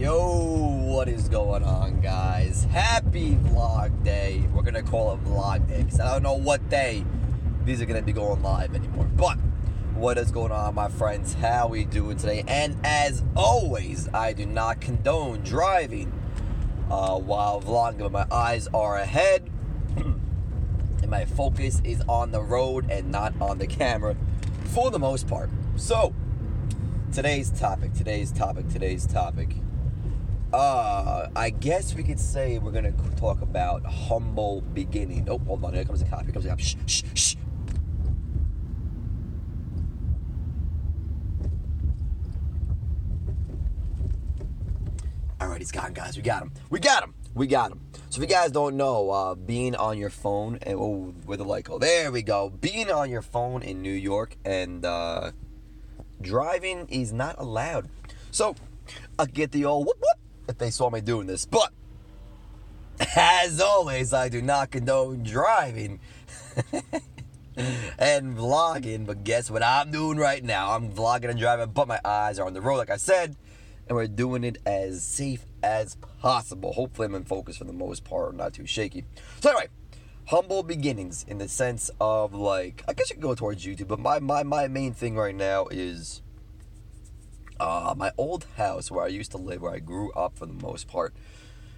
Yo, what is going on, guys? Happy vlog day. We're gonna call it vlog day because I don't know what day these are gonna be going live anymore. But what is going on, my friends? How we doing today? And as always, I do not condone driving while vlogging, but my eyes are ahead and my focus is on the road and not on the camera for the most part. So today's topic. I guess we could say we're gonna talk about humble beginning. Oh, hold on, here comes a cop. Shh, shh, shh. All right, he's gone, guys. We got him. So if you guys don't know, being on your phone, and where the light go? There we go. Being on your phone in New York and driving is not allowed. So I'll get the old whoop whoop if they saw me doing this. But as always, I do not condone driving and vlogging. But guess what I'm doing right now? I'm vlogging and driving, but my eyes are on the road, like I said, and we're doing it as safe as possible. Hopefully I'm in focus for the most part, not too shaky. So anyway, humble beginnings in the sense of, like, I guess you can go towards YouTube, but my main thing right now is my old house where I used to live, where I grew up for the most part.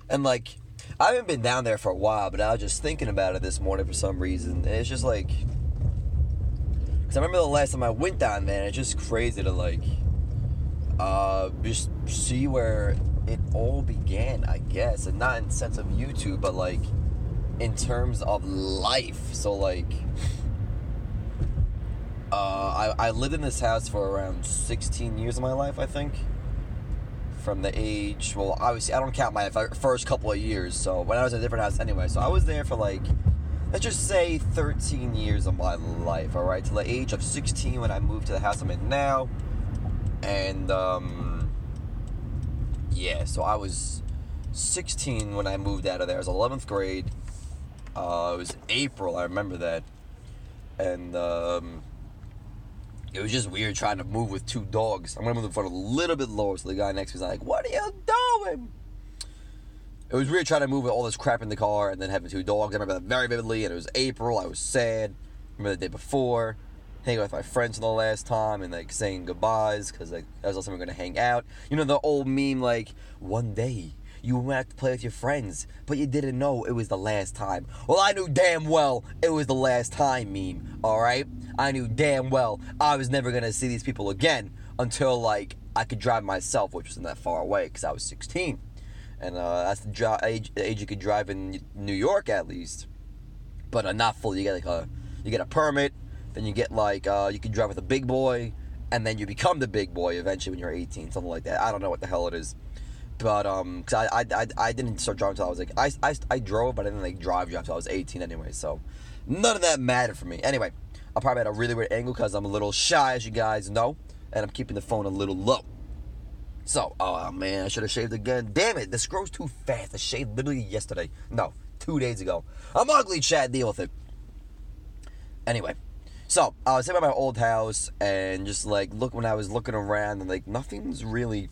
And, like, I haven't been down there for a while, but I was just thinking about it this morning for some reason. And it's just like, because I remember the last time I went down there, and it's just crazy to, like, just see where it all began, I guess. And not in the sense of YouTube, but, like, in terms of life. So, like, I lived in this house for around 16 years of my life, I think. From the age, well, obviously, I don't count my first couple of years, so when I was in a different house anyway. So I was there for, like, let's just say 13 years of my life, all right? Till the age of 16 when I moved to the house I'm in now. And, yeah, so I was 16 when I moved out of there. I was 11th grade. It was April, I remember that. And, it was just weird trying to move with two dogs. I'm going to move the phone a little bit lower so the guy next to me is like, what are you doing? It was weird trying to move with all this crap in the car and then having two dogs. I remember that very vividly, and it was April. I was sad. I remember the day before, hanging out with my friends for the last time and, like, saying goodbyes because, like, that was also we were going to hang out. You know the old meme, like, one day you went out to play with your friends, but you didn't know it was the last time. Well, I knew damn well it was the last time meme, alright? I knew damn well I was never going to see these people again until, like, I could drive myself, which wasn't that far away because I was 16. And that's the age you could drive in New York, at least. But not fully. You get, like, you get a permit, then you get, like, you can drive with a big boy, and then you become the big boy eventually when you're 18, something like that. I don't know what the hell it is. But, because I didn't start driving until I was, like, I drove, but I didn't, like, drive until I was 18 anyway, so none of that mattered for me. Anyway, I'm probably at a really weird angle because I'm a little shy, as you guys know, and I'm keeping the phone a little low. So, oh, man, I should have shaved again. Damn it, this grows too fast. I shaved literally yesterday. No, 2 days ago. I'm ugly, Chad, deal with it. Anyway, so, I was sitting at my old house, and just, like, when I was looking around, and, like, nothing's really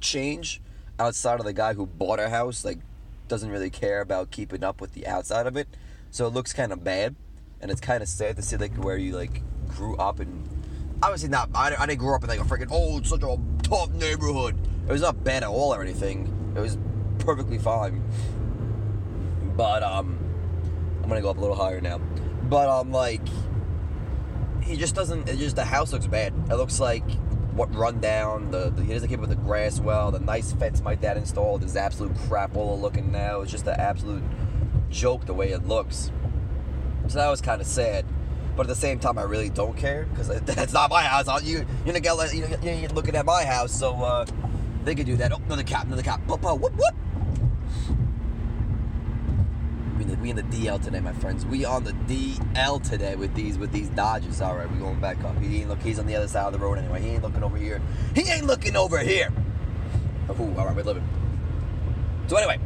changed outside of the guy who bought our house, like, doesn't really care about keeping up with the outside of it, so it looks kind of bad, and it's kind of sad to see, like, where you, like, grew up, and obviously not, I didn't grow up in, like, a freaking, it's such a tough neighborhood. It was not bad at all or anything. It was perfectly fine, but, I'm gonna go up a little higher now, but, like, he just doesn't, the house looks bad. It looks like what run down, he doesn't keep with the grass well, the nice fence my dad installed is absolute crap all looking now. It's just an absolute joke the way it looks. So that was kind of sad. But at the same time, I really don't care, because that's not my house. You're looking at my house, so they could do that. Oh, another cop. Whoop, whoop. We in the DL today, my friends. We on the DL today with these Dodgers. All right, we going back up. He's on the other side of the road anyway. He ain't looking over here. Oh, all right, we're living. So anyway,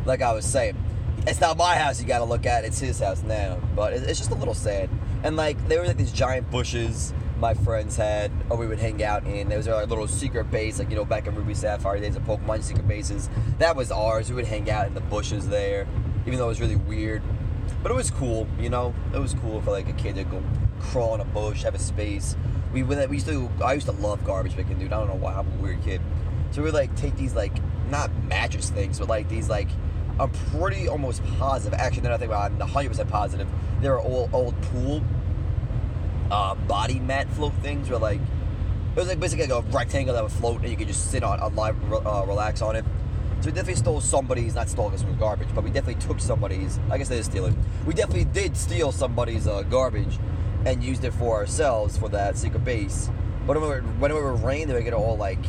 like I was saying, it's not my house you got to look at. It's his house now. But it's just a little sad. And, like, there were, like, these giant bushes my friends had, or we would hang out in. There was our little secret base, like, you know, back in Ruby Sapphire days of Pokemon secret bases. That was ours. We would hang out in the bushes there, even though it was really weird. But it was cool, you know? It was cool for, like, a kid to go crawl in a bush, have a space. I used to love garbage picking, dude. I don't know why. I'm a weird kid. So we would, like, take these, like, not mattress things, but, like, these, like, I'm pretty almost positive. Actually, now that I think about it, I'm 100% positive. They were old pool body mat float things where, like, it was like basically like a rectangle that would float and you could just sit on, relax on it. So we definitely stole somebody's, not stole because it was garbage, but we definitely took somebody's, I guess they did steal it. We definitely did steal somebody's garbage and used it for ourselves for that secret base. But when it would rain, they would get all, like,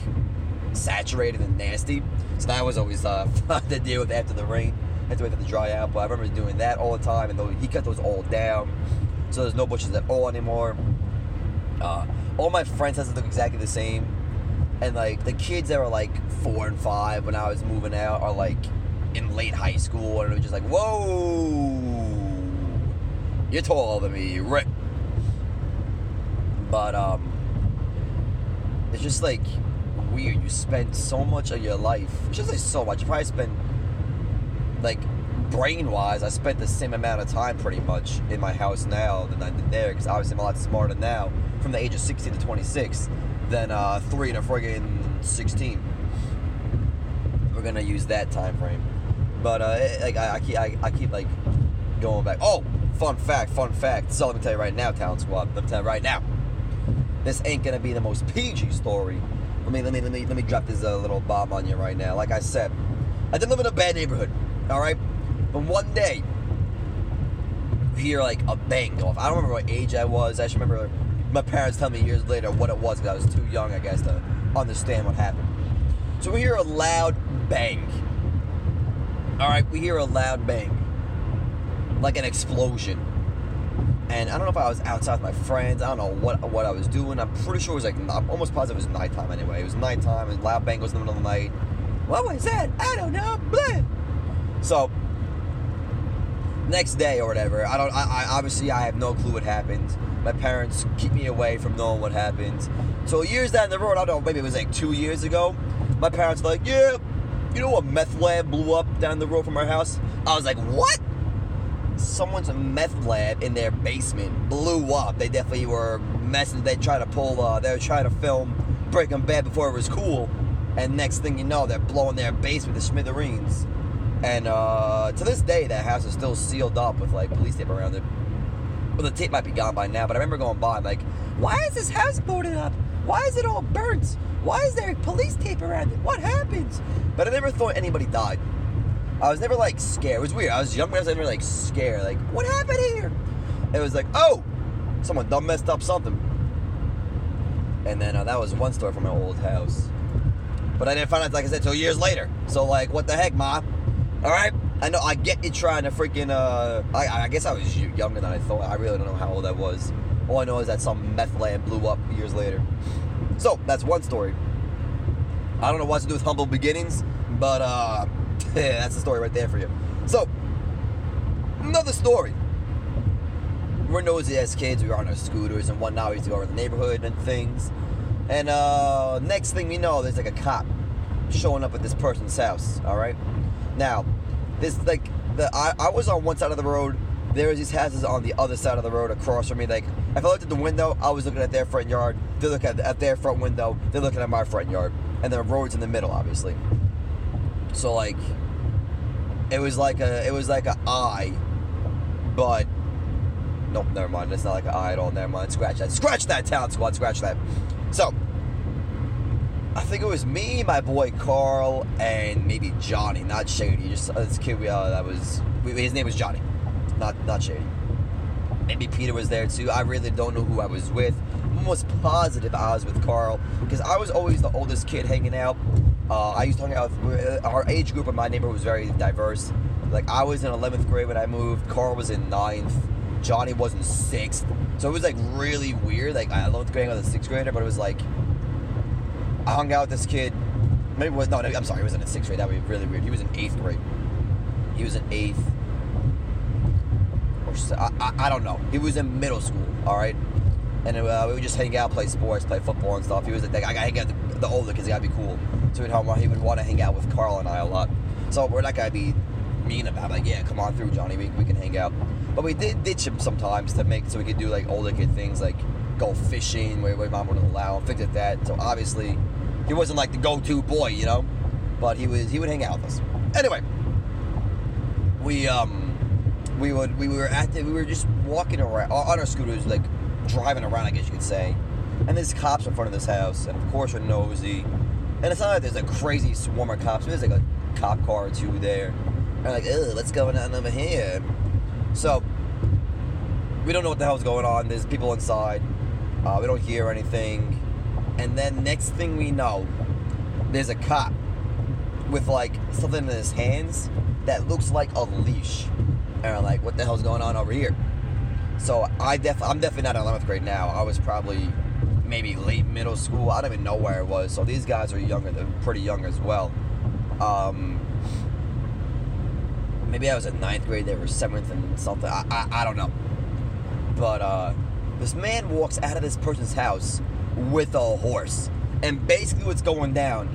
saturated and nasty. So that was always fun to deal with after the rain. Had to wait for it to dry out. But I remember doing that all the time, and he cut those all down. So there's no bushes at all anymore. All my friends has to look exactly the same. And, like, the kids that were, like, 4 and 5 when I was moving out are, like, in late high school. And it was just like, whoa, you're taller than me, Rick. But, it's just, like, weird. You spend so much of your life, just like so much. You probably spend, like, brain-wise, I spent the same amount of time pretty much in my house now than I did there, because obviously I'm a lot smarter now from the age of 16 to 26 than 3 to friggin' 16. We're gonna use that time frame. But like I keep like going back. Oh, fun fact. So let me tell you right now, Talent Squad. Let me tell you right now. This ain't gonna be the most PG story. Let me drop this little bomb on you right now. Like I said, I didn't live in a bad neighborhood, all right? But one day, you hear like a bang go off. I don't remember what age I was. I just remember my parents telling me years later what it was because I was too young, I guess, to understand what happened. So we hear a loud bang. All right, we hear a loud bang, like an explosion. And I don't know if I was outside with my friends. I don't know what I was doing. I'm pretty sure it was like, I'm almost positive it was nighttime anyway. It was nighttime, and loud bang was in the middle of the night. What was that? I don't know. Blah. So, next day or whatever, I obviously I have no clue what happened. My parents keep me away from knowing what happened. So years down the road, I don't know, maybe it was like 2 years ago, my parents were like, yeah, you know, a meth lab blew up down the road from our house? I was like, what? Someone's meth lab in their basement blew up. They definitely were messing. They were trying to film Breaking Bad before it was cool. And next thing you know, they're blowing their basement to smithereens. And to this day, that house is still sealed up with like police tape around it. Well, the tape might be gone by now, but I remember going by, I'm like, why is this house boarded up? Why is it all burnt? Why is there police tape around it? What happened? But I never thought anybody died. I was never, like, scared. It was weird. I was young, but I was never, like, scared. Like, what happened here? It was like, oh, someone done messed up something. And then that was one story from my old house. But I didn't find out, like I said, till years later. So, like, what the heck, Ma? All right? I know, I get you trying to freaking, I guess I was younger than I thought. I really don't know how old I was. All I know is that some meth lab blew up years later. So, that's one story. I don't know what to do with humble beginnings, but, yeah, that's the story right there for you. So, another story. We're nosy as kids. We were on our scooters and whatnot. We used to go around the neighborhood and things. And next thing we know, there's like a cop showing up at this person's house. All right. Now, this like I was on one side of the road. There was these houses on the other side of the road across from me. Like, if I looked at the window, I was looking at their front yard. They look at their front window. They're looking at my front yard. And the road's in the middle, obviously. So like, it was like a eye, but nope, never mind. It's not like an eye at all. Never mind. Scratch that, Talent Squad. Scratch that. So, I think it was me, my boy Carl, and maybe Johnny, not Shady. Just this kid. His name was Johnny, not Shady. Maybe Peter was there too. I really don't know who I was with. I'm almost positive I was with Carl because I was always the oldest kid hanging out. I used to hang out with, our age group in my neighborhood was very diverse. Like, I was in 11th grade when I moved. Carl was in 9th. Johnny was in 6th. So it was, like, really weird. Like, I 11th grade with a 6th grader, but it was, like, I hung out with this kid. Maybe it was, no, I'm sorry, he wasn't in 6th grade. That would be really weird. He was in 8th grade. He was in 8th. Or I don't know. He was in middle school, all right? And we would just hang out, play sports, play football and stuff. He was like, I gotta hang out with the older kids, they gotta be cool. So he would want to hang out with Carl and I a lot. So we're not gonna be mean about it. Like, yeah, come on through, Johnny, we can hang out. But we did ditch him sometimes so we could do like older kid things, like go fishing where mom wouldn't allow him, things like that. So obviously he wasn't like the go-to boy, you know, but he would hang out with us. Anyway, we were just walking around on our scooters, like driving around, I guess you could say, and there's cops in front of this house, and of course we're nosy, and it's not like there's a crazy swarm of cops. There's like a cop car or two there, and we're like, ugh, what's going on over here? So we don't know what the hell's going on. There's people inside. We don't hear anything, and then next thing we know, there's a cop with like something in his hands that looks like a leash, and we're like, what the hell's going on over here? So I'm definitely not in 11th grade now. I was probably maybe late middle school. I don't even know where I was. So these guys are younger. They're pretty young as well. Maybe I was in 9th grade. They were 7th and something. I don't know. But this man walks out of this person's house with a horse. And basically what's going down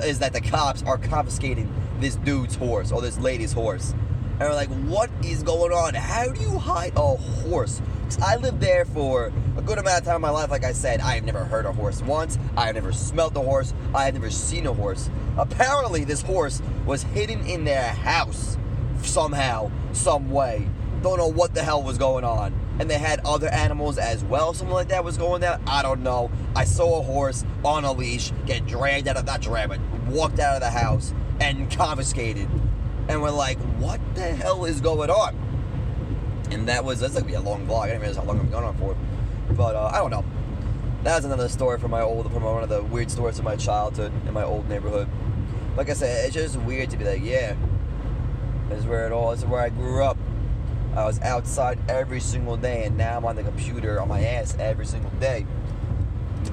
is that the cops are confiscating this dude's horse or this lady's horse. And we're like, what is going on? How do you hide a horse? Because I lived there for a good amount of time in my life. Like I said, I have never heard a horse once. I have never smelled a horse. I have never seen a horse. Apparently, this horse was hidden in their house somehow, some way. Don't know what the hell was going on. And they had other animals as well. Something like that was going down. I don't know. I saw a horse on a leash get walked out of the house and confiscated. And we're like, what the hell is going on? And that's going to be a long vlog. I didn't realize how long I'm going on for. But I don't know. That was another story from one of the weird stories of my childhood in my old neighborhood. Like I said, it's just weird to be like, yeah, this is where I grew up. I was outside every single day, and now I'm on the computer on my ass every single day.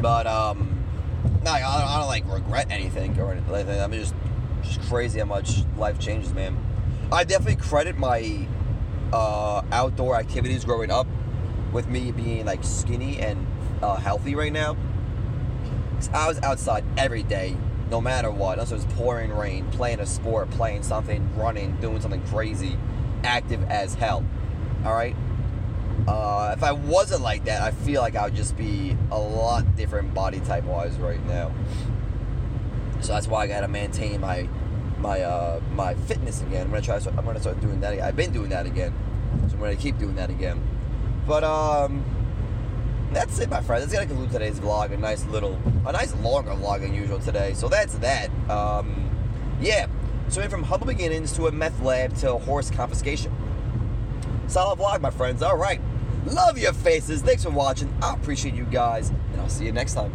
But no, I don't like regret anything or anything. I'm just crazy how much life changes, man. I definitely credit my outdoor activities growing up with me being like skinny and healthy right now. 'Cause I was outside every day, no matter what. Unless it was pouring rain, playing a sport, playing something, running, doing something crazy, active as hell. All right. If I wasn't like that, I feel like I would just be a lot different body type wise right now. So that's why I gotta maintain my fitness again. I'm gonna start doing that again. I've been doing that again, so I'm gonna keep doing that again. But that's it, my friends. That's gonna conclude today's vlog. A nice longer vlog than usual today. So that's that. Yeah. So we went from humble beginnings to a meth lab to horse confiscation. Solid vlog, my friends. All right. Love your faces. Thanks for watching. I appreciate you guys, and I'll see you next time.